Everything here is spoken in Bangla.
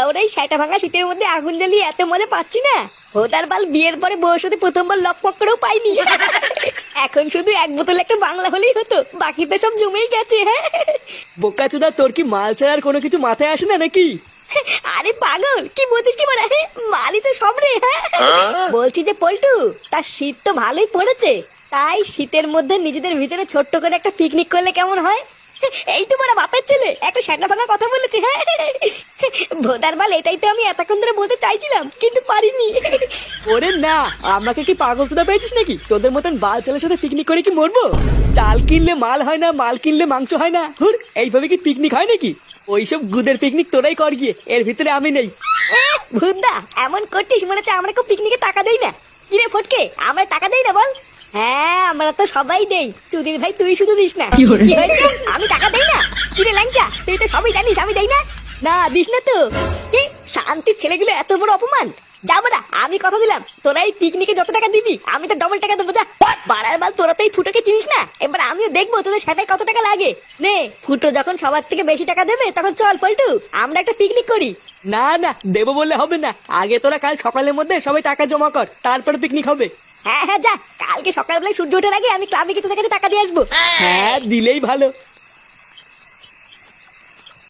লেওরা এই সেটা ভাঙা শীতের মধ্যে আগুন জ্বালিয়ে এত মজা পাচ্ছি না, হোদার বাল বিয়ের পরে বউর সাথে প্রথমবার লকপক করেও পাইনি। এখন শুধু এক বোতল একটা বাংলা হলেই হতো, বাকি তো সব জমেই গেছে। হ্যাঁ বোকাচোদা, তোর কি মাল ছাড়ার কোনো কিছু মাথায় আসে না নাকি? আরে পাগল, কি বলছিস কি বড়া? মালি তো সব রে। হ্যাঁ বলছি যে পল্টু, তার শীত তো ভালোই পড়েছে, তাই শীতের মধ্যে নিজেদের ভিতরে ছোট্ট করে একটা পিকনিক করলে কেমন হয়? এই তো বড় বাপের ছেলে একটা শ্যাটা ভাঙা কথা বলেছে। হ্যাঁ ভোদার বাল, এটাই তো আমি এতক্ষণ ধরে বলতে চাইছিলাম কিন্তু পারিনি। ওরে না, আমাকে কি পাগল চোদা পেয়েছিস নাকি? তোদের মতন বাল ছেলের সাথে পিকনিক করে কি মরবো? চাল কিনলে মাল হয় না, মাল কিনলে মাংস হয় না। হুর, এইভাবে কি পিকনিক হয় নাকি? ওইসব গুদের পিকনিক তোরাই কর গিয়ে, এর ভিতরে আমি নেই। ভুদা এমন করছিস মনে হচ্ছে আমরা কেউ পিকনিকে টাকা দেই না। কিরে ফটকে, আমরা টাকা দেই না বল? হ্যাঁ আমরা তো সবাই দেই, চুদির ভাই তুই শুধু দিস না। কি হয়েছে, আমি টাকা দেই না? কিরে ল্যাংচা, তুই তো সবই জানিস আমি দেই না। না দিস না তো? কি শান্তির ছেলেগুলো এত বড় অপমান! যাবো না, আমি কথা দিলাম তোরা এই পিকনিকে যত টাকা দিবি আমি তো ডবল টাকা দেবো। যা বাড়ার বাল, তোরা তো এই ফুটোকে চিনিস না, এবার আমিও দেখবো তোদের সেটাই কত টাকা লাগে। নে ফুটো যখন সবার থেকে বেশি টাকা দেবে তখন চল পল্টু, আমরা একটা পিকনিক করি। না না, দেবো বললে হবে না। আগে তোরা কাল সকালের মধ্যে সবাই টাকা জমা কর, তারপরে পিকনিক হবে। হ্যাঁ হ্যাঁ যা, কালকে সকালবেলায় সূর্য ওঠার আগে আমি ক্লাবে গিয়ে তোদের কাছে টাকা দিয়ে আসবো। হ্যাঁ, দিলেই ভালো।